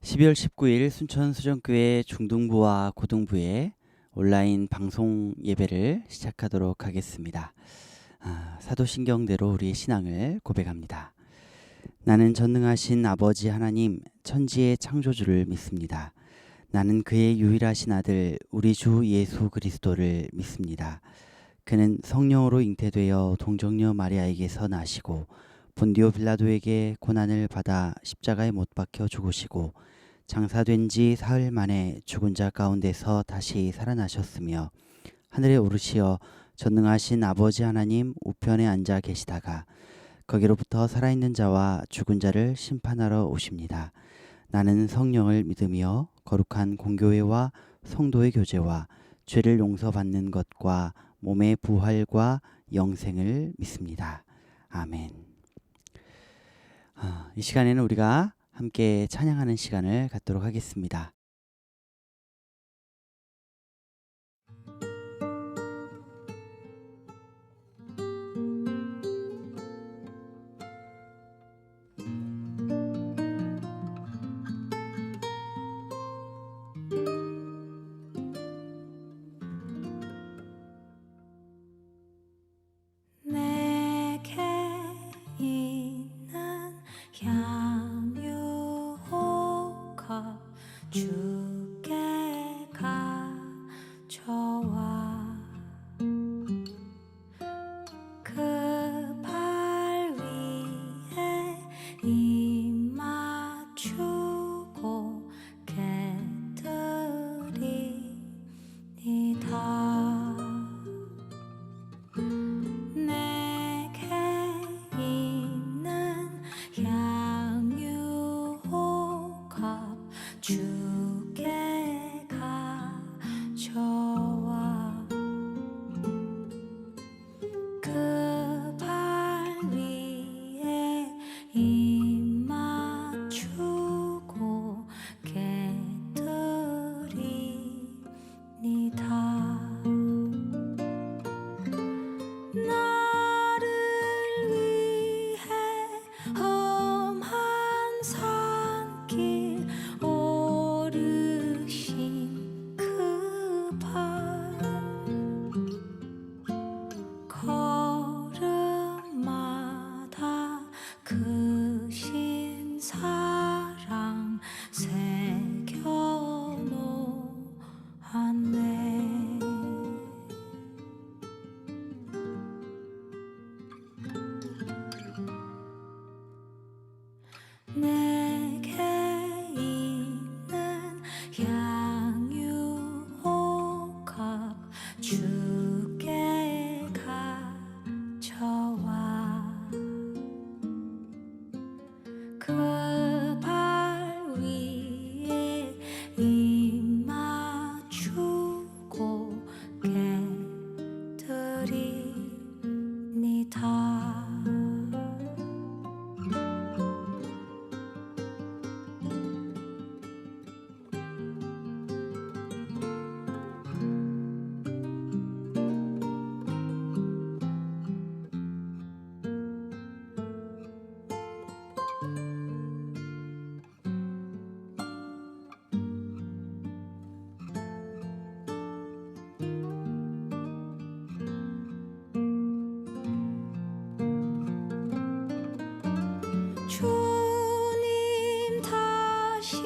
12월 19일 순천수정교회 중등부와 고등부의 온라인 방송 예배를 시작하도록 하겠습니다. 사도신경대로 우리의 신앙을 고백합니다. 나는 전능하신 아버지 하나님 천지의 창조주를 믿습니다. 나는 그의 유일하신 아들 우리 주 예수 그리스도를 믿습니다. 그는 성령으로 잉태되어 동정녀 마리아에게서 나시고 본디오 빌라도에게 고난을 받아 십자가에 못 박혀 죽으시고 장사된 지 사흘 만에 죽은 자 가운데서 다시 살아나셨으며 하늘에 오르시어 전능하신 아버지 하나님 우편에 앉아 계시다가 거기로부터 살아있는 자와 죽은 자를 심판하러 오십니다. 나는 성령을 믿으며 거룩한 공교회와 성도의 교제와 죄를 용서받는 것과 몸의 부활과 영생을 믿습니다. 아멘. 이 시간에는 우리가 함께 찬양하는 시간을 갖도록 하겠습니다. 내게 있는 향유호흡 주께 가져와 그 발 위에 입 맞추고 깨뜨리니다. 내게 있는 향유호흡 주께 가져와 그 발 위에 입 맞추고 깨뜨리니다. 나를 위해 험한 산길 오르신 그 발 걸음마다 크신 사랑 새겨놓았네. 내게 있는 향유호흡 주께 가져와 그 발 위에 입 맞추고 깨뜨리니다. 주님 다시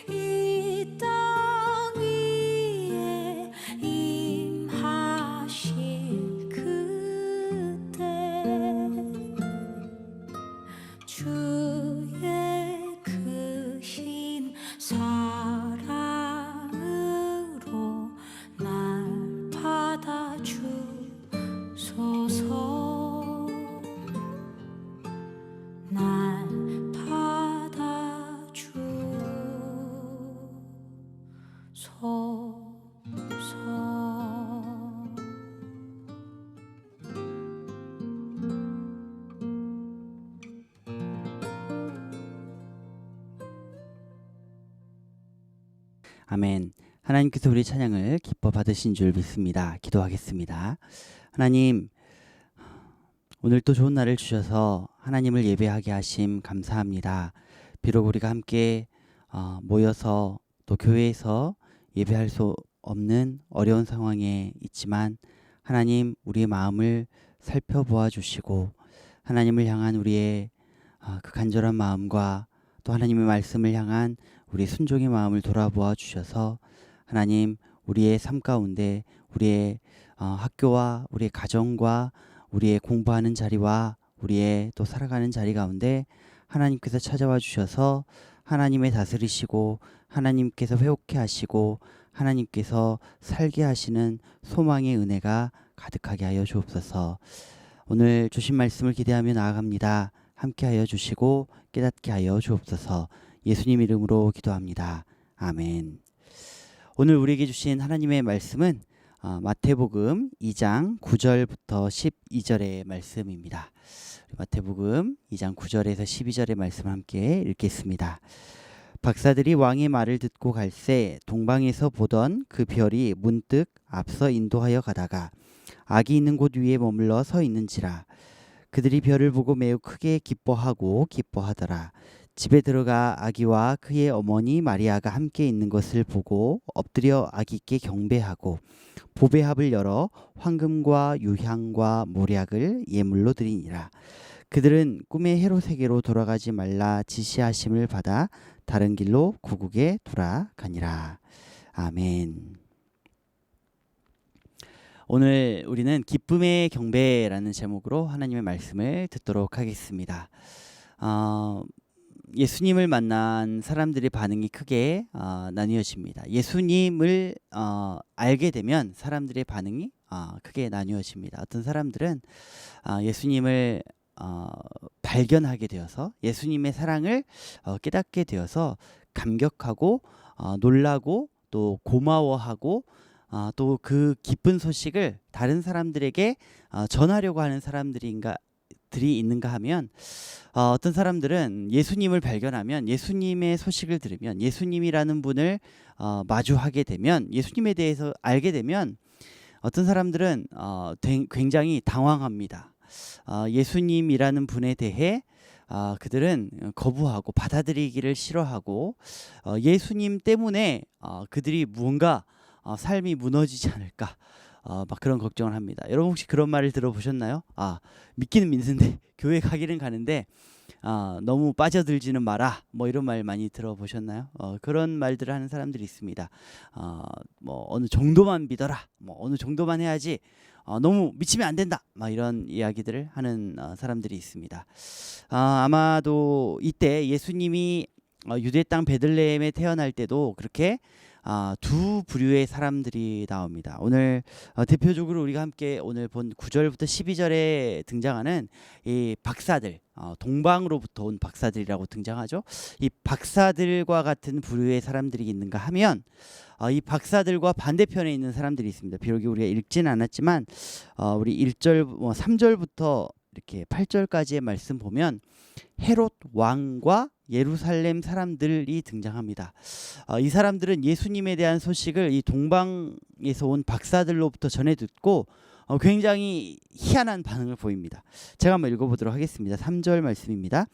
이 땅 위에 임하실 그때 주의 크신 사랑으로 날 받아주소서. 날 받아주소서. 아멘. 하나님께서 우리 찬양을 기뻐 받으신 줄 믿습니다. 기도하겠습니다. 하나님, 오늘 또 좋은 날을 주셔서 하나님을 예배하게 하심 감사합니다. 비록 우리가 함께 모여서 또 교회에서 예배할 수 없는 어려운 상황에 있지만 하나님 우리의 마음을 살펴보아 주시고 하나님을 향한 우리의 그 간절한 마음과 또 하나님의 말씀을 향한 우리 순종의 마음을 돌아보아 주셔서 하나님 우리의 삶 가운데 우리의 학교와 우리의 가정과 우리의 공부하는 자리와 우리의 또 살아가는 자리 가운데 하나님께서 찾아와 주셔서 하나님의 다스리시고 하나님께서 회복케 하시고 하나님께서 살게 하시는 소망의 은혜가 가득하게 하여 주옵소서. 오늘 주신 말씀을 기대하며 나아갑니다. 함께 하여 주시고 깨닫게 하여 주옵소서. 예수님 이름으로 기도합니다. 아멘. 오늘 우리에게 주신 하나님의 말씀은 마태복음 2장 9절부터 12절의 말씀입니다. 마태복음 2장 9절에서 12절의 말씀 함께 읽겠습니다. 박사들이 왕의 말을 듣고 갈새 동방에서 보던 그 별이 문득 앞서 인도하여 가다가 악이 있는 곳 위에 머물러 서 있는지라. 그들이 별을 보고 매우 크게 기뻐하더라. 집에 들어가 아기와 그의 어머니 마리아가 함께 있는 것을 보고 엎드려 아기께 경배하고 보배합을 열어 황금과 유향과 모략을 예물로 드리니라. 그들은 꿈의 헤롯에게로 돌아가지 말라 지시하심을 받아 다른 길로 구국에 돌아가니라. 아멘. 오늘 우리는 기쁨의 경배라는 제목으로 하나님의 말씀을 듣도록 하겠습니다. 예수님을 만난 사람들의 반응이 크게 나뉘어집니다. 예수님을 알게 되면 사람들의 반응이 크게 나뉘어집니다. 어떤 사람들은 예수님을 발견하게 되어서 예수님의 사랑을 깨닫게 되어서 감격하고 놀라고 또 고마워하고 또 그 기쁜 소식을 다른 사람들에게 전하려고 하는 사람들이 있는가 하면 어떤 사람들은 예수님을 발견하면 예수님의 소식을 들으면 예수님이라는 분을 마주하게 되면 예수님에 대해서 알게 되면 어떤 사람들은 굉장히 당황합니다. 예수님이라는 분에 대해 그들은 거부하고 받아들이기를 싫어하고 예수님 때문에 그들이 무언가 삶이 무너지지 않을까 막 그런 걱정을 합니다. 여러분 혹시 그런 말을 들어보셨나요? 믿기는 믿는데 교회 가기는 가는데 너무 빠져들지는 마라 뭐 이런 말 많이 들어보셨나요? 그런 말들을 하는 사람들이 있습니다. 뭐 어느 정도만 믿어라 뭐 어느 정도만 해야지 너무 미치면 안 된다 막 이런 이야기들을 하는 사람들이 있습니다. 아마도 이때 예수님이 유대 땅 베들레헴에 태어날 때도 그렇게 두 부류의 사람들이 나옵니다. 오늘 대표적으로 우리가 함께 오늘 본 9절부터 12절에 등장하는 이 박사들, 동방으로부터 온 박사들이라고 등장하죠. 이 박사들과 같은 부류의 사람들이 있는가 하면 이 박사들과 반대편에 있는 사람들이 있습니다. 비록 우리가 읽지는 않았지만 우리 1절, 3절부터 이렇게 8절까지의 말씀 보면 헤롯 왕과 예루살렘 사람들이 등장합니다. 이 사람들은 예수님에 대한 소식을 이 동방에서 온 박사들로부터 전해 듣고 굉장히 희한한 반응을 보입니다. 제가 한번 읽어보도록 하겠습니다. 3절 말씀입니다.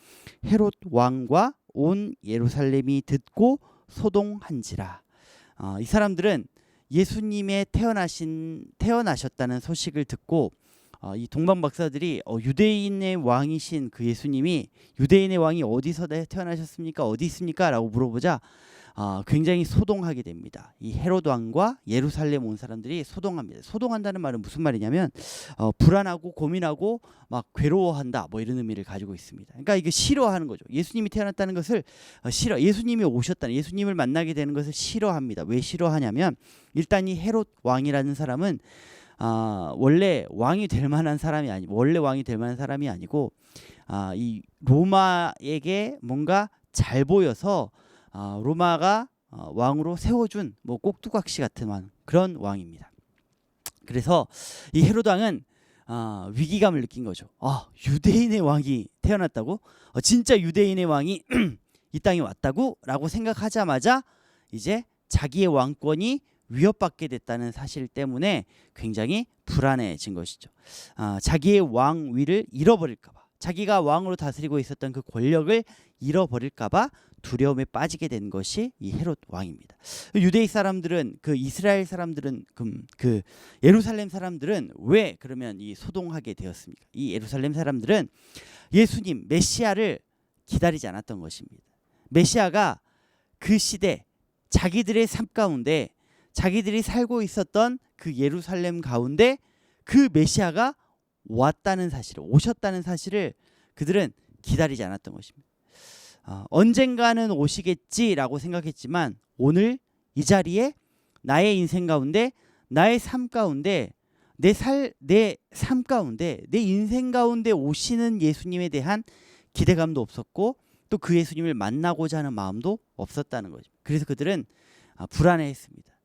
헤롯 왕과 온 예루살렘이 듣고 소동한지라. 이 사람들은 예수님의 태어나셨다는 소식을 듣고 이 동방 박사들이 유대인의 왕이신 그 예수님이 유대인의 왕이 어디서 태어나셨습니까? 어디 있습니까? 라고 물어보자 굉장히 소동하게 됩니다. 이 헤롯 왕과 예루살렘 온 사람들이 소동합니다. 소동한다는 말은 무슨 말이냐면 불안하고 고민하고 막 괴로워한다 뭐 이런 의미를 가지고 있습니다. 그러니까 이게 싫어하는 거죠. 예수님이 태어났다는 것을 예수님이 오셨다는 예수님을 만나게 되는 것을 싫어합니다. 왜 싫어하냐면 일단 이 헤롯 왕이라는 사람은 원래 왕이 될 만한 사람이 아니고 이 로마에게 뭔가 잘 보여서 로마가 왕으로 세워준 뭐 꼭두각시 같은 그런 왕입니다. 그래서 이 헤롯 왕은 위기감을 느낀 거죠. 유대인의 왕이 태어났다고? 진짜 유대인의 왕이 이 땅에 왔다고? 라고 생각하자마자 이제 자기의 왕권이 위협받게 됐다는 사실 때문에 굉장히 불안해진 것이죠. 자기의 왕위를 잃어버릴까봐 자기가 왕으로 다스리고 있었던 그 권력을 잃어버릴까봐 두려움에 빠지게 된 것이 이 헤롯 왕입니다. 유대인 사람들은 그 이스라엘 사람들은 그 예루살렘 사람들은 왜 그러면 이 소동하게 되었습니까? 이 예루살렘 사람들은 예수님 메시아를 기다리지 않았던 것입니다. 메시아가 그 시대 자기들의 삶 가운데 자기들이 살고 있었던 그 예루살렘 가운데 그 메시아가 왔다는 사실을 오셨다는 사실을 그들은 기다리지 않았던 것입니다. 언젠가는 오시겠지라고 생각했지만 오늘 이 자리에 나의 인생 가운데 나의 삶 가운데 내 삶 가운데 내 인생 가운데 오시는 예수님에 대한 기대감도 없었고 또 그 예수님을 만나고자 하는 마음도 없었다는 거죠. 그래서 그들은 불안해했습니다.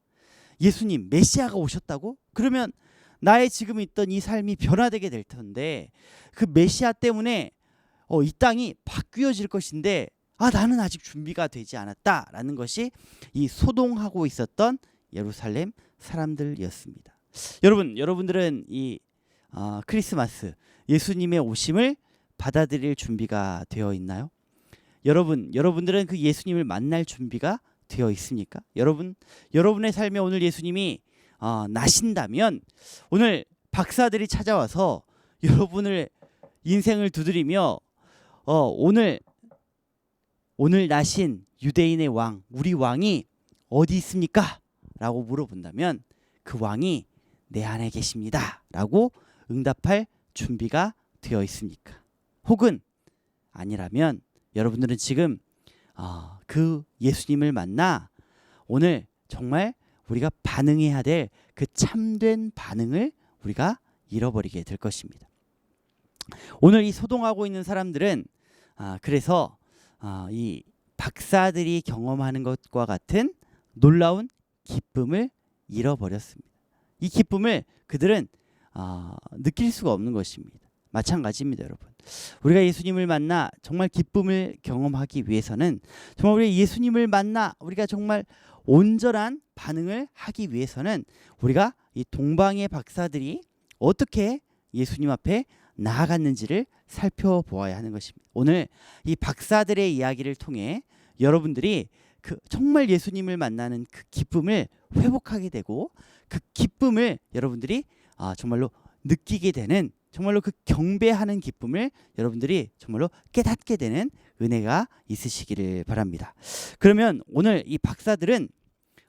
예수님 메시아가 오셨다고? 그러면 나의 지금 있던 이 삶이 변화되게 될 텐데 그 메시아 때문에 이 땅이 바뀌어질 것인데 나는 아직 준비가 되지 않았다라는 것이 이 소동하고 있었던 예루살렘 사람들이었습니다. 여러분들은 이 크리스마스 예수님의 오심을 받아들일 준비가 되어 있나요? 여러분들은 그 예수님을 만날 준비가 되어 있습니까? 여러분의 삶에 오늘 예수님이 나신다면 오늘 박사들이 찾아와서 여러분을 인생을 두드리며 오늘 나신 유대인의 왕 우리 왕이 어디 있습니까? 라고 물어본다면 그 왕이 내 안에 계십니다 라고 응답할 준비가 되어 있습니까? 혹은 아니라면 여러분들은 지금 그 예수님을 만나 오늘 정말 우리가 반응해야 될 그 참된 반응을 우리가 잃어버리게 될 것입니다. 오늘 이 소동하고 있는 사람들은 그래서 이 박사들이 경험하는 것과 같은 놀라운 기쁨을 잃어버렸습니다. 이 기쁨을 그들은 느낄 수가 없는 것입니다. 마찬가지입니다, 여러분. 우리가 예수님을 만나 정말 기쁨을 경험하기 위해서는 정말 우리가 예수님을 만나 우리가 정말 온전한 반응을 하기 위해서는 우리가 이 동방의 박사들이 어떻게 예수님 앞에 나아갔는지를 살펴보아야 하는 것입니다. 오늘 이 박사들의 이야기를 통해 여러분들이 그 정말 예수님을 만나는 그 기쁨을 회복하게 되고 그 기쁨을 여러분들이 정말로 느끼게 되는 정말로 그 경배하는 기쁨을 여러분들이 정말로 깨닫게 되는 은혜가 있으시기를 바랍니다. 그러면 오늘 이 박사들은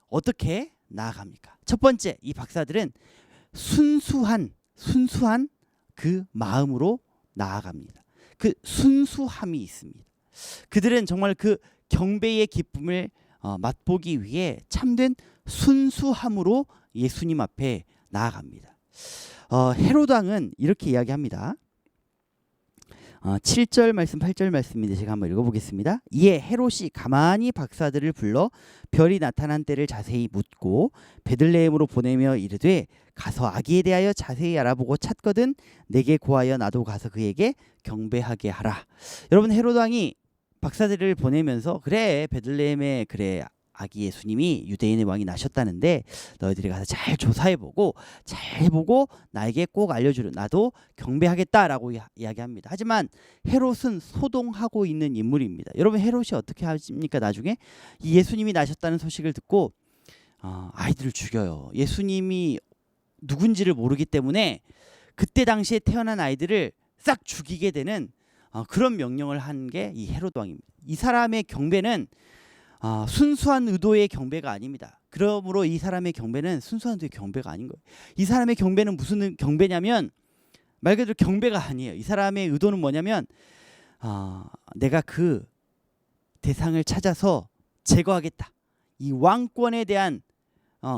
어떻게 나아갑니까? 첫 번째, 이 박사들은 순수한 그 마음으로 나아갑니다. 그 순수함이 있습니다. 그들은 정말 그 경배의 기쁨을 맛보기 위해 참된 순수함으로 예수님 앞에 나아갑니다. 헤롯 왕은 이렇게 이야기합니다. 7절 말씀 8절 말씀인데 제가 한번 읽어보겠습니다. 이에 헤롯이 가만히 박사들을 불러 별이 나타난 때를 자세히 묻고 베들레헴으로 보내며 이르되 가서 아기에 대하여 자세히 알아보고 찾거든 내게 고하여 나도 가서 그에게 경배하게 하라. 여러분, 헤롯 왕이 박사들을 보내면서 그래 베들레헴에 그래 아기 예수님이 유대인의 왕이 나셨다는데 너희들이 가서 잘 조사해보고 잘 보고 나에게 꼭 알려주려 나도 경배하겠다라고 이야기합니다. 하지만 헤롯은 소동하고 있는 인물입니다. 여러분, 헤롯이 어떻게 하십니까? 나중에 이 예수님이 나셨다는 소식을 듣고 아이들을 죽여요. 예수님이 누군지를 모르기 때문에 그때 당시에 태어난 아이들을 싹 죽이게 되는 그런 명령을 한 게 이 헤롯 왕입니다. 이 사람의 경배는 순수한 의도의 경배가 아닙니다. 그러므로 이 사람의 경배는 순수한 의도의 경배가 아닌 거예요. 이 사람의 경배는 무슨 경배냐면 말 그대로 경배가 아니에요. 이 사람의 의도는 뭐냐면 내가 그 대상을 찾아서 제거하겠다. 이 왕권에 대한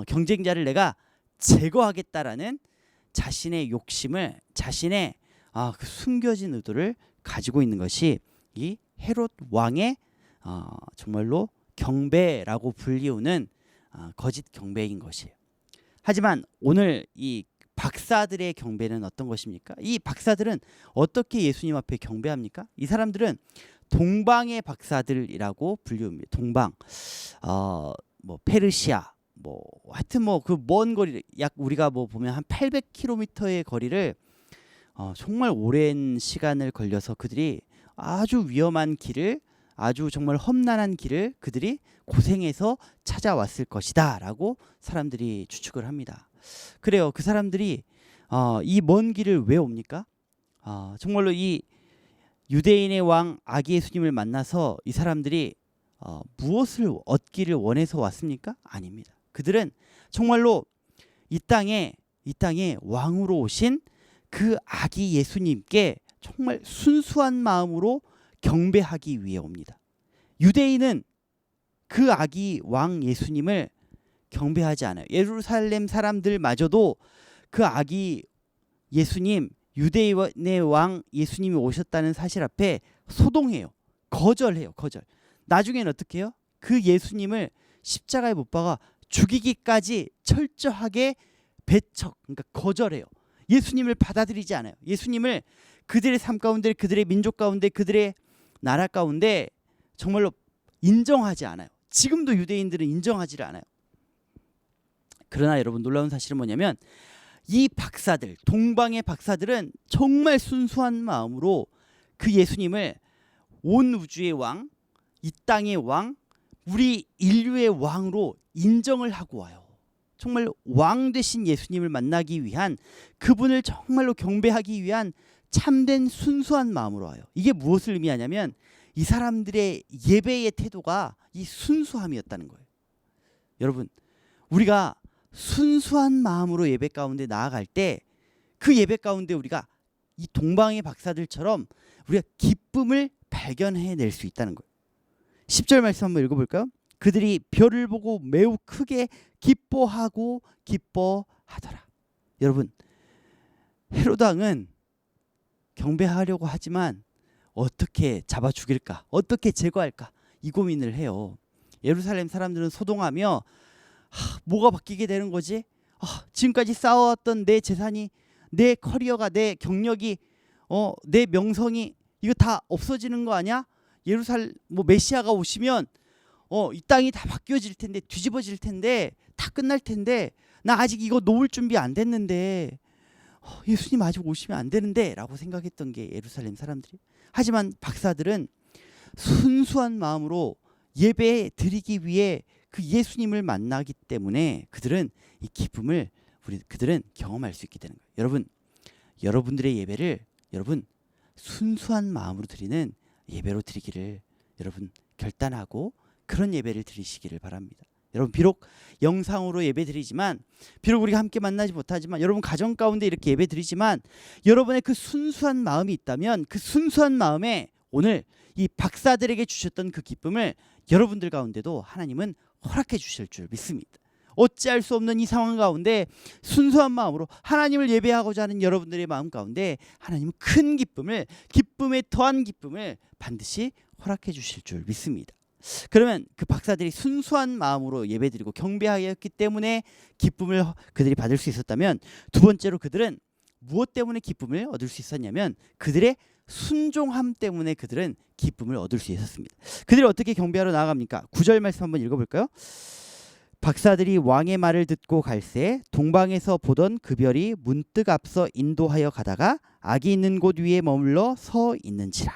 경쟁자를 내가 제거하겠다라는 자신의 욕심을 자신의 그 숨겨진 의도를 가지고 있는 것이 이 헤롯 왕의 정말로 경배라고 불리우는 거짓 경배인 것이에요. 하지만 오늘 이 박사들의 경배는 어떤 것입니까? 이 박사들은 어떻게 예수님 앞에 경배합니까? 이 사람들은 동방의 박사들이라고 불리웁니다. 동방, 뭐 페르시아, 뭐 하여튼 뭐 그 먼 거리 약 우리가 뭐 보면 한 800km의 거리를 정말 오랜 시간을 걸려서 그들이 아주 위험한 길을 아주 정말 험난한 길을 그들이 고생해서 찾아왔을 것이다 라고 사람들이 추측을 합니다. 그래요. 그 사람들이 이 먼 길을 왜 옵니까? 정말로 이 유대인의 왕 아기 예수님을 만나서 이 사람들이 무엇을 얻기를 원해서 왔습니까? 아닙니다. 그들은 정말로 이 땅에 왕으로 오신 그 아기 예수님께 정말 순수한 마음으로 경배하기 위해 옵니다. 유대인은 그 아기 왕 예수님을 경배하지 않아요. 예루살렘 사람들마저도 그 아기 예수님, 유대인의 왕 예수님이 오셨다는 사실 앞에 소동해요. 거절해요. 거절. 나중에는 어떻게 해요? 그 예수님을 십자가에 못 박아 죽이기까지 철저하게 배척, 그러니까 거절해요. 예수님을 받아들이지 않아요. 예수님을 그들의 삶 가운데, 그들의 민족 가운데, 그들의 나라 가운데 정말로 인정하지 않아요. 지금도 유대인들은 인정하지를 않아요. 그러나 여러분, 놀라운 사실은 뭐냐면 이 박사들, 동방의 박사들은 정말 순수한 마음으로 그 예수님을 온 우주의 왕, 이 땅의 왕, 우리 인류의 왕으로 인정을 하고 와요. 정말 왕 되신 예수님을 만나기 위한, 그분을 정말로 경배하기 위한 참된 순수한 마음으로 와요. 이게 무엇을 의미하냐면 이 사람들의 예배의 태도가 이 순수함이었다는 거예요. 여러분, 우리가 순수한 마음으로 예배 가운데 나아갈 때 그 예배 가운데 우리가 이 동방의 박사들처럼 우리가 기쁨을 발견해낼 수 있다는 거예요. 10절 말씀 한번 읽어볼까요? 그들이 별을 보고 매우 크게 기뻐하고 기뻐하더라. 여러분, 헤롯 왕은 경배하려고 하지만 어떻게 잡아 죽일까? 어떻게 제거할까? 이 고민을 해요. 예루살렘 사람들은 소동하며 뭐가 바뀌게 되는 거지? 지금까지 쌓아왔던 내 재산이, 내 커리어가, 내 경력이, 내 명성이 이거 다 없어지는 거 아니야? 예루살렘 메시아가 오시면 이 땅이 다 바뀌어질 텐데, 뒤집어질 텐데, 다 끝날 텐데, 나 아직 이거 놓을 준비 안 됐는데, 예수님 아직 오시면 안 되는데 라고 생각했던 게 예루살렘 사람들이. 하지만 박사들은 순수한 마음으로 예배 드리기 위해 그 예수님을 만나기 때문에 그들은 이 기쁨을 그들은 경험할 수 있게 되는 거예요. 여러분, 여러분들의 예배를 여러분 순수한 마음으로 드리는 예배로 드리기를 여러분 결단하고 그런 예배를 드리시기를 바랍니다. 여러분, 비록 영상으로 예배 드리지만, 비록 우리가 함께 만나지 못하지만, 여러분 가정 가운데 이렇게 예배 드리지만, 여러분의 그 순수한 마음이 있다면 그 순수한 마음에 오늘 이 박사들에게 주셨던 그 기쁨을 여러분들 가운데도 하나님은 허락해 주실 줄 믿습니다. 어찌할 수 없는 이 상황 가운데 순수한 마음으로 하나님을 예배하고자 하는 여러분들의 마음 가운데 하나님은 큰 기쁨을, 기쁨에 더한 기쁨을 반드시 허락해 주실 줄 믿습니다. 그러면 그 박사들이 순수한 마음으로 예배드리고 경배하였기 때문에 기쁨을 그들이 받을 수 있었다면, 두 번째로 그들은 무엇 때문에 기쁨을 얻을 수 있었냐면 그들의 순종함 때문에 그들은 기쁨을 얻을 수 있었습니다. 그들이 어떻게 경배하러 나아갑니까? 9절 말씀 한번 읽어볼까요? 박사들이 왕의 말을 듣고 갈새 동방에서 보던 그 별이 문득 앞서 인도하여 가다가 악이 있는 곳 위에 머물러 서 있는지라.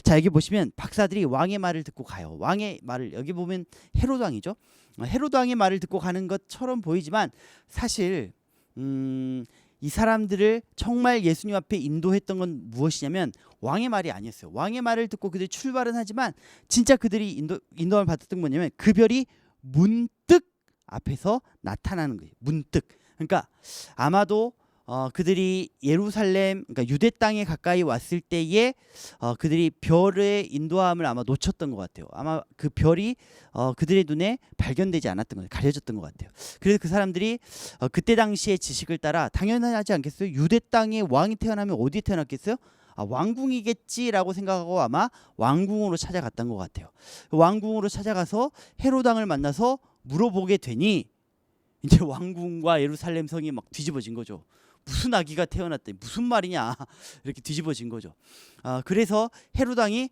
자, 여기 보시면 박사들이 왕의 말을 듣고 가요. 왕의 말을, 여기 보면 헤롯 왕이죠. 헤롯 왕의 말을 듣고 가는 것처럼 보이지만 사실 이 사람들을 정말 예수님 앞에 인도했던 건 무엇이냐면 왕의 말이 아니었어요. 왕의 말을 듣고 그들이 출발은 하지만 진짜 그들이 인도함을 받았던 건 뭐냐면 그 별이 문득 앞에서 나타나는 거예요. 문득. 그러니까 아마도 그들이 예루살렘, 그러니까 유대 땅에 가까이 왔을 때에 그들이 별의 인도함을 아마 놓쳤던 것 같아요. 아마 그 별이 그들의 눈에 발견되지 않았던 거예요. 가려졌던 것 같아요. 그래서 그 사람들이 그때 당시의 지식을 따라 당연하지 않겠어요? 유대 땅에 왕이 태어나면 어디에 태어났겠어요? 왕궁이겠지라고 생각하고 아마 왕궁으로 찾아갔던 것 같아요. 왕궁으로 찾아가서 헤롯 왕을 만나서 물어보게 되니 이제 왕궁과 예루살렘 성이 막 뒤집어진 거죠. 무슨 아기가 태어났대, 무슨 말이냐, 이렇게 뒤집어진 거죠. 그래서 헤롯 왕이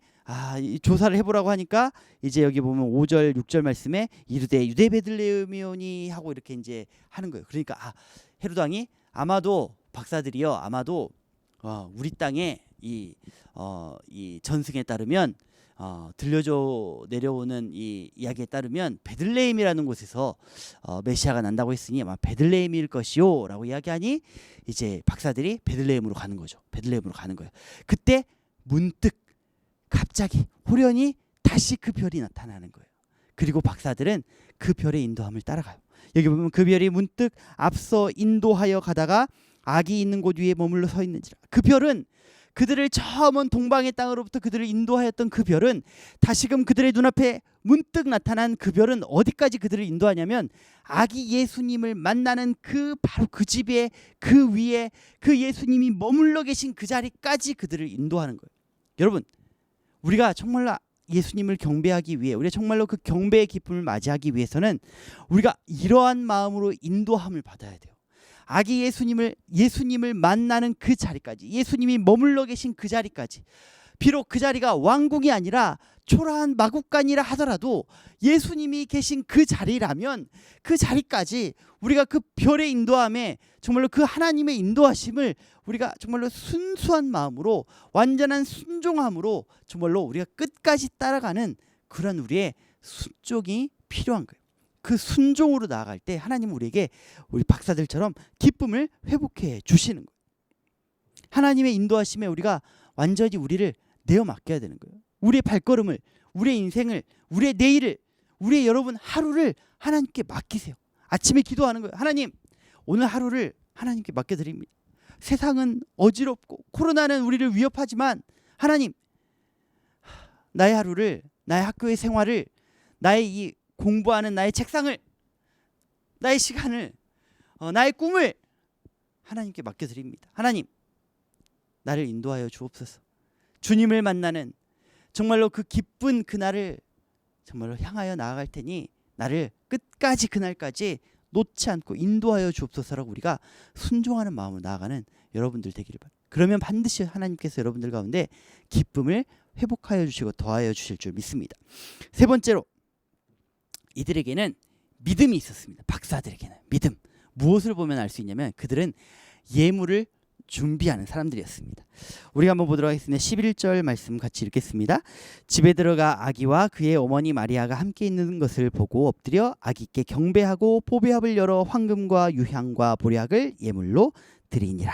조사를 해보라고 하니까 이제 여기 보면 5절 6절 말씀에 이르되 유대 베들레헴이오니 하고 이렇게 이제 하는 거예요. 그러니까 헤롯 왕이 아마도 박사들이요, 아마도 우리 땅에 이 전승에 따르면 들려줘 내려오는 이 이야기에 따르면 베들레헴이라는 곳에서 메시아가 난다고 했으니 아마 베들레헴일 것이요라고 이야기하니 이제 박사들이 베들레헴으로 가는 거죠. 베들레헴으로 가는 거예요. 그때 문득 갑자기 호련히 다시 그 별이 나타나는 거예요. 그리고 박사들은 그 별의 인도함을 따라가요. 여기 보면 그 별이 문득 앞서 인도하여 가다가 아기 있는 곳 위에 머물러 서 있는지라. 그 별은 그들을 저 먼 동방의 땅으로부터 그들을 인도하였던 그 별은 다시금 그들의 눈앞에 문득 나타난 그 별은 어디까지 그들을 인도하냐면 아기 예수님을 만나는 그 바로 그 집에 그 위에 그 예수님이 머물러 계신 그 자리까지 그들을 인도하는 거예요. 여러분, 우리가 정말로 예수님을 경배하기 위해, 우리가 정말로 그 경배의 기쁨을 맞이하기 위해서는 우리가 이러한 마음으로 인도함을 받아야 돼요. 아기 예수님을 만나는 그 자리까지, 예수님이 머물러 계신 그 자리까지, 비록 그 자리가 왕궁이 아니라 초라한 마국간이라 하더라도 예수님이 계신 그 자리라면 그 자리까지 우리가 그 별의 인도함에 정말로 그 하나님의 인도하심을 우리가 정말로 순수한 마음으로, 완전한 순종함으로 정말로 우리가 끝까지 따라가는 그런 우리의 순종이 필요한 거예요. 그 순종으로 나아갈 때 하나님은 우리에게 우리 박사들처럼 기쁨을 회복해 주시는 거예요. 하나님의 인도하심에 우리가 완전히 우리를 내어 맡겨야 되는 거예요. 우리의 발걸음을, 우리의 인생을, 우리의 내일을, 우리의 여러분 하루를 하나님께 맡기세요. 아침에 기도하는 거예요. 하나님, 오늘 하루를 하나님께 맡겨드립니다. 세상은 어지럽고 코로나는 우리를 위협하지만 하나님, 나의 하루를, 나의 학교의 생활을, 나의 이 공부하는 나의 책상을, 나의 시간을, 나의 꿈을 하나님께 맡겨드립니다. 하나님, 나를 인도하여 주옵소서. 주님을 만나는 정말로 그 기쁜 그날을 정말로 향하여 나아갈 테니 나를 끝까지 그날까지 놓지 않고 인도하여 주옵소서라고 우리가 순종하는 마음으로 나아가는 여러분들 되기를 바랍니다. 그러면 반드시 하나님께서 여러분들 가운데 기쁨을 회복하여 주시고 더하여 주실 줄 믿습니다. 세 번째로, 이들에게는 믿음이 있었습니다. 박사들에게는 믿음. 무엇을 보면 알 수 있냐면 그들은 예물을 준비하는 사람들이었습니다. 우리가 한번 보도록 하겠습니다. 11절 말씀 같이 읽겠습니다. 집에 들어가 아기와 그의 어머니 마리아가 함께 있는 것을 보고 엎드려 아기께 경배하고 보배합을 열어 황금과 유향과 보약을 예물로 드리니라.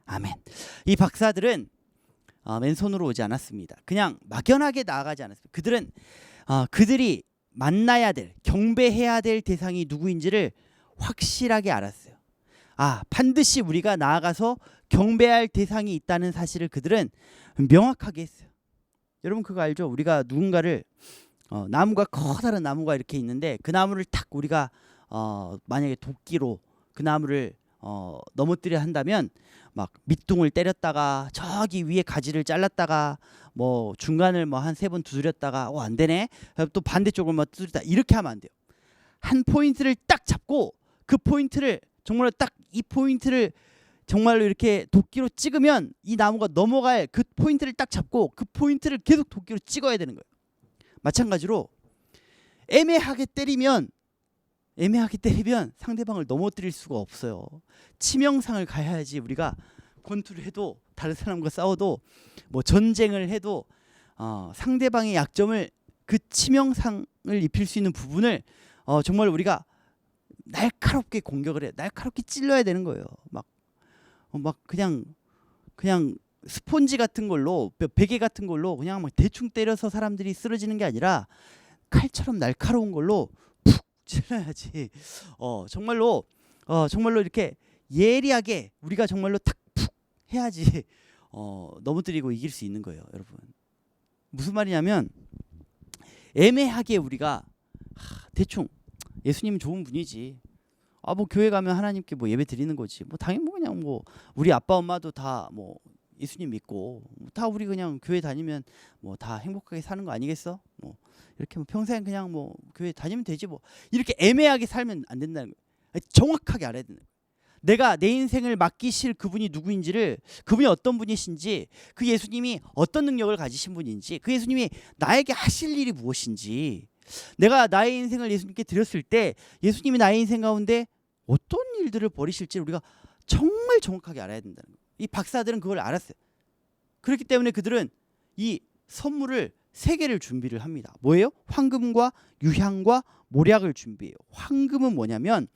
아멘. 이 박사들은 맨손으로 오지 않았습니다. 그냥 막연하게 나아가지 않았습니다. 그들은 그들이 만나야 될, 경배해야 될 대상이 누구인지를 확실하게 알았어요. 반드시 우리가 나아가서 경배할 대상이 있다는 사실을 그들은 명확하게 했어요. 여러분 그거 알죠? 우리가 누군가를 나무가, 커다란 나무가 이렇게 있는데 그 나무를 탁 우리가 만약에 도끼로 그 나무를 넘어뜨려 한다면 막 밑둥을 때렸다가 저기 위에 가지를 잘랐다가 뭐 중간을 뭐 한 3번 두드렸다가 안 되네, 또 반대쪽을 뭐 두드렸다, 이렇게 하면 안 돼요. 한 포인트를 딱 잡고 그 포인트를 정말로 딱 이 포인트를 정말로 이렇게 도끼로 찍으면 이 나무가 넘어갈 그 포인트를 딱 잡고 그 포인트를 계속 도끼로 찍어야 되는 거예요. 마찬가지로 애매하게 때리면 상대방을 넘어뜨릴 수가 없어요. 치명상을 가야지. 우리가 권투를 해도, 다른 사람과 싸워도, 뭐 전쟁을 해도 상대방의 약점을, 그 치명상을 입힐 수 있는 부분을 정말 우리가 날카롭게 공격을 해요. 날카롭게 찔러야 되는 거예요. 막 그냥 스폰지 같은 걸로, 베개 같은 걸로 그냥 막 대충 때려서 사람들이 쓰러지는 게 아니라 칼처럼 날카로운 걸로 푹 찔러야지. 정말로 이렇게 예리하게 우리가 정말로 탁 푹 해야지 넘어뜨리고 이길 수 있는 거예요, 여러분. 무슨 말이냐면 애매하게 우리가 대충 예수님은 좋은 분이지, 뭐 교회 가면 하나님께 뭐 예배 드리는 거지, 뭐 당연히 뭐 그냥 뭐 우리 아빠 엄마도 다 뭐 예수님 믿고 다 우리 그냥 교회 다니면 뭐 다 행복하게 사는 거 아니겠어? 뭐 이렇게 뭐 평생 그냥 뭐 교회 다니면 되지, 뭐 이렇게 애매하게 살면 안 된다는 거예요. 정확하게 알아야 된다. 내가 내 인생을 맡기실 그분이 누구인지를, 그분이 어떤 분이신지, 그 예수님이 어떤 능력을 가지신 분인지, 그 예수님이 나에게 하실 일이 무엇인지, 내가 나의 인생을 예수님께 드렸을 때 예수님이 나의 인생 가운데 어떤 일들을 벌이실지 우리가 정말 정확하게 알아야 된다는 거예요. 이 박사들은 그걸 알았어요. 그렇기 때문에 그들은 이 선물을 세 개를 준비를 합니다. 뭐예요? 황금과 유향과 모략을 준비해요. 황금은 뭐냐면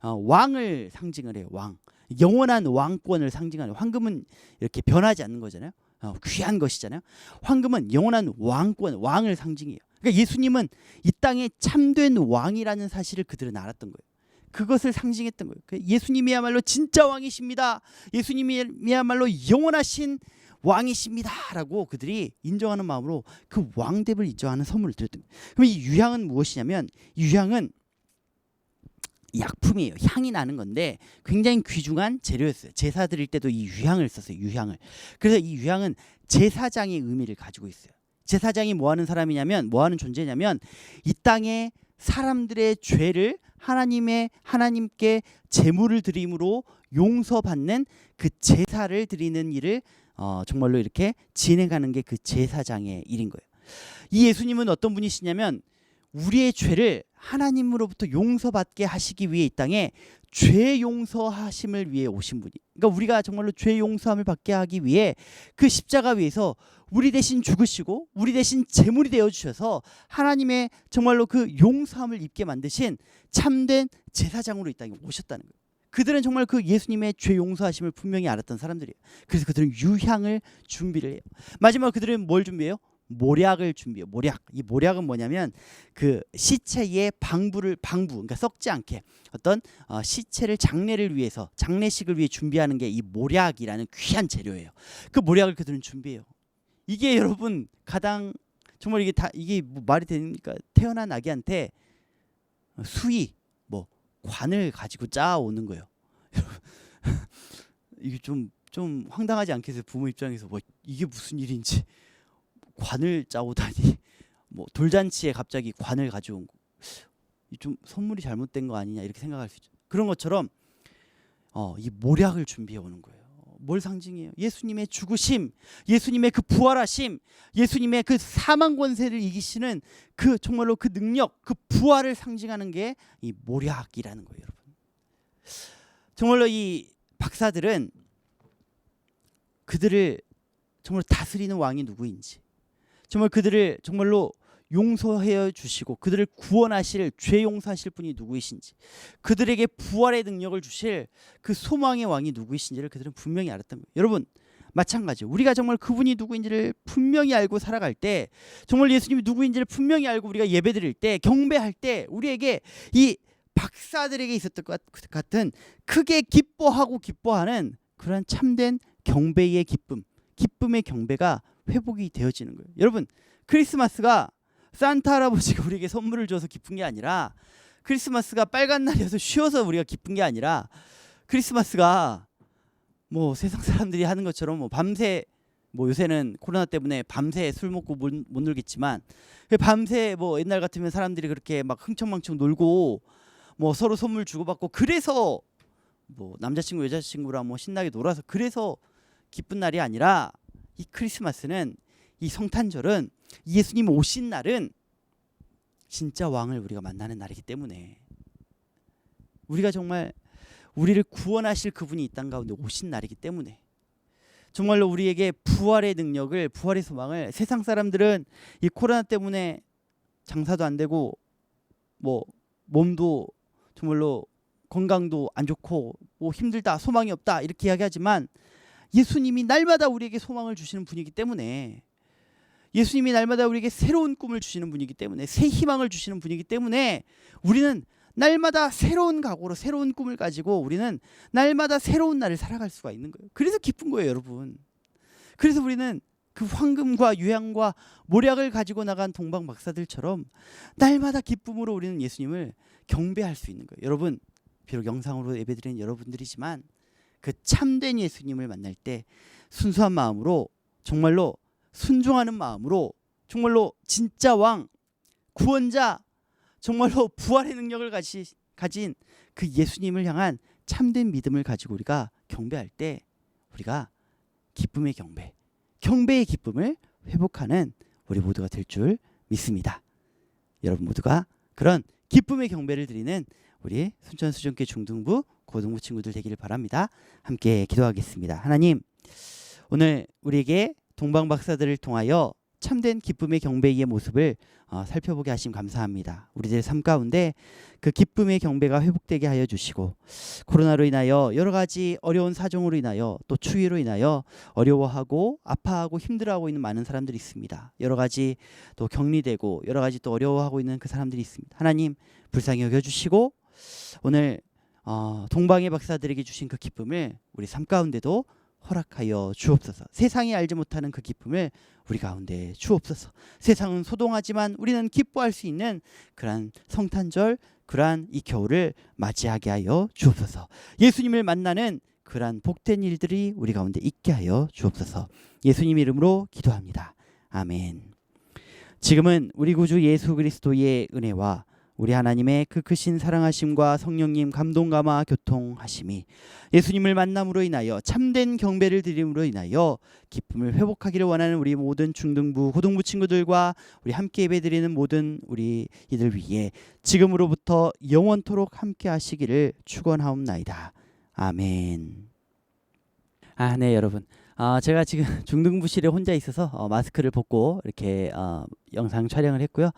왕을 상징을 해요. 왕. 영원한 왕권을 상징하는. 황금은 이렇게 변하지 않는 거잖아요. 귀한 것이잖아요. 황금은 영원한 왕권, 왕을 상징해요. 그러니까 예수님은 이 땅에 참된 왕이라는 사실을 그들은 알았던 거예요. 그것을 상징했던 거예요. 예수님이야말로 진짜 왕이십니다. 예수님이야말로 영원하신 왕이십니다라고 그들이 인정하는 마음으로 그 왕됨을 인정하는 선물을 드렸던 거예요. 그럼 이 유향은 무엇이냐면, 이 유향은 약품이에요. 향이 나는 건데 굉장히 귀중한 재료였어요. 제사 드릴 때도 이 유향을 썼어요. 유향을. 그래서 이 유향은 제사장의 의미를 가지고 있어요. 제사장이 뭐 하는 사람이냐면, 뭐 하는 존재냐면, 이 땅에 사람들의 죄를 하나님께 제물을 드림으로 용서받는 그 제사를 드리는 일을 정말로 이렇게 진행하는 게 그 제사장의 일인 거예요. 이 예수님은 어떤 분이시냐면, 우리의 죄를 하나님으로부터 용서받게 하시기 위해 이 땅에 죄 용서하심을 위해 오신 분이. 그러니까 우리가 정말로 죄 용서함을 받게 하기 위해 그 십자가 위에서 우리 대신 죽으시고 우리 대신 제물이 되어 주셔서 하나님의 정말로 그 용서함을 입게 만드신 참된 제사장으로 이 땅에 오셨다는 거예요. 그들은 정말 그 예수님의 죄 용서하심을 분명히 알았던 사람들이에요. 그래서 그들은 유향을 준비를 해요. 마지막으로 그들은 뭘 준비해요? 모략을 준비해요. 모략. 이 모략은 뭐냐면 그 시체의 방부, 그러니까 썩지 않게 어떤 시체를 장례를 위해서, 장례식을 위해 준비하는 게 이 모략이라는 귀한 재료예요. 그 모략을 그들은 준비해요. 이게 여러분 가장 정말 이게 뭐 말이 되니까, 태어난 아기한테 수의 뭐 관을 가지고 짜오는 거예요. 이게 좀 황당하지 않겠어요? 부모 입장에서 뭐 이게 무슨 일인지. 관을 짜오다니, 뭐 돌잔치에 갑자기 관을 가져온 거, 좀 선물이 잘못된 거 아니냐 이렇게 생각할 수 있죠. 그런 것처럼 이 모략을 준비해 오는 거예요. 뭘 상징해요? 예수님의 죽으심, 예수님의 그 부활하심, 예수님의 그 사망 권세를 이기시는 그 정말로 그 능력, 그 부활을 상징하는 게 이 모략이라는 거예요, 여러분. 정말로 이 박사들은 그들을 정말 다스리는 왕이 누구인지, 정말 그들을 정말로 용서해 주시고 그들을 구원하실, 죄 용서하실 분이 누구이신지, 그들에게 부활의 능력을 주실 그 소망의 왕이 누구이신지를 그들은 분명히 알았던 거예요. 여러분 마찬가지예요. 우리가 정말 그분이 누구인지를 분명히 알고 살아갈 때, 정말 예수님이 누구인지를 분명히 알고 우리가 예배드릴 때, 경배할 때, 우리에게 이 박사들에게 있었던 것 같은 크게 기뻐하는 그런 참된 경배의 기쁨의 경배가 회복이 되어지는 거예요. 여러분 크리스마스가 산타 할아버지가 우리에게 선물을 줘서 기쁜 게 아니라, 크리스마스가 빨간 날이어서 쉬어서 우리가 기쁜 게 아니라, 크리스마스가 뭐 세상 사람들이 하는 것처럼 뭐 밤새, 뭐 요새는 코로나 때문에 밤새 술 먹고 못 놀겠지만, 밤새 뭐 옛날 같으면 사람들이 그렇게 막 흥청망청 놀고 뭐 서로 선물 주고받고, 그래서 뭐 남자친구 여자친구랑 뭐 신나게 놀아서 그래서 기쁜 날이 아니라, 이 크리스마스는, 이 성탄절은, 예수님 오신 날은 진짜 왕을 우리가 만나는 날이기 때문에, 우리가 정말 우리를 구원하실 그분이 이 땅 가운데 오신 날이기 때문에, 정말로 우리에게 부활의 능력을, 부활의 소망을, 세상 사람들은 이 코로나 때문에 장사도 안 되고 뭐 몸도 정말로 건강도 안 좋고 뭐 힘들다, 소망이 없다 이렇게 이야기하지만, 예수님이 날마다 우리에게 소망을 주시는 분이기 때문에, 예수님이 날마다 우리에게 새로운 꿈을 주시는 분이기 때문에, 새 희망을 주시는 분이기 때문에, 우리는 날마다 새로운 각오로 새로운 꿈을 가지고 우리는 날마다 새로운 날을 살아갈 수가 있는 거예요. 그래서 기쁜 거예요, 여러분. 그래서 우리는 그 황금과 유향과 모략을 가지고 나간 동방 박사들처럼 날마다 기쁨으로 우리는 예수님을 경배할 수 있는 거예요. 여러분 비록 영상으로 예배드리는 여러분들이지만, 그 참된 예수님을 만날 때 순수한 마음으로, 정말로 순종하는 마음으로, 정말로 진짜 왕, 구원자, 정말로 부활의 능력을 가진 그 예수님을 향한 참된 믿음을 가지고 우리가 경배할 때, 우리가 기쁨의 경배의 기쁨을 회복하는 우리 모두가 될 줄 믿습니다. 여러분 모두가 그런 기쁨의 경배를 드리는 우리 순천수정교회 중등부, 고등부 친구들 되기를 바랍니다. 함께 기도하겠습니다. 하나님, 오늘 우리에게 동방 박사들을 통하여 참된 기쁨의 경배의 모습을 살펴보게 하심 감사합니다. 우리들의 삶 가운데 그 기쁨의 경배가 회복되게 하여 주시고, 코로나로 인하여 여러 가지 어려운 사정으로 인하여 또 추위로 인하여 어려워하고 아파하고 힘들어하고 있는 많은 사람들이 있습니다. 여러 가지 또 격리되고 여러 가지 또 어려워하고 있는 그 사람들이 있습니다. 하나님 불쌍히 여겨주시고, 오늘 동방의 박사들에게 주신 그 기쁨을 우리 삶 가운데도 허락하여 주옵소서. 세상이 알지 못하는 그 기쁨을 우리 가운데 주옵소서. 세상은 소동하지만 우리는 기뻐할 수 있는 그러한 성탄절, 그러한 이 겨울을 맞이하게 하여 주옵소서. 예수님을 만나는 그러한 복된 일들이 우리 가운데 있게 하여 주옵소서. 예수님 이름으로 기도합니다. 아멘. 지금은 우리 구주 예수 그리스도의 은혜와 우리 하나님의 그 크신 사랑하심과 성령님 감동 감화 교통하심이, 예수님을 만남으로 인하여 참된 경배를 드림으로 인하여 기쁨을 회복하기를 원하는 우리 모든 중등부 고등부 친구들과 우리 함께 예배드리는 모든 우리 이들 위해 지금으로부터 영원토록 함께 하시기를 축원하옵나이다. 아멘. 네, 여러분. 제가 지금 중등부실에 혼자 있어서 마스크를 벗고 이렇게 영상 촬영을 했고요.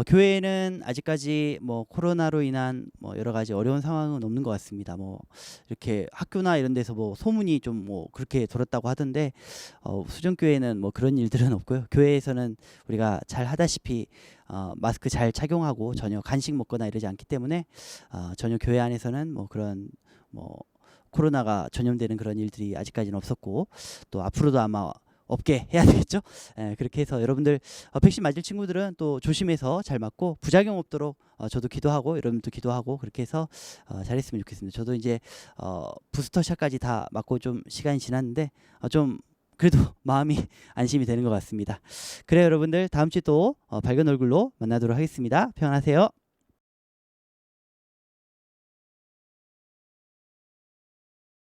교회에는 아직까지 뭐 코로나로 인한 뭐 여러 가지 어려운 상황은 없는 것 같습니다. 뭐 이렇게 학교나 이런 데서 뭐 소문이 좀 뭐 그렇게 돌았다고 하던데, 수정교회는 뭐 그런 일들은 없고요. 교회에서는 우리가 잘 하다시피 마스크 잘 착용하고 전혀 간식 먹거나 이러지 않기 때문에 전혀 교회 안에서는 뭐 그런 뭐 코로나가 전염되는 그런 일들이 아직까지는 없었고, 또 앞으로도 아마 없게 해야 되겠죠. 그렇게 해서 여러분들 백신 맞을 친구들은 또 조심해서 잘 맞고 부작용 없도록 저도 기도하고 여러분도 기도하고 그렇게 해서 잘했으면 좋겠습니다. 저도 이제 부스터샷까지 다 맞고 좀 시간이 지났는데 좀 그래도 마음이 안심이 되는 것 같습니다. 그래요, 여러분들 다음 주에 또 밝은 얼굴로 만나도록 하겠습니다. 평안하세요.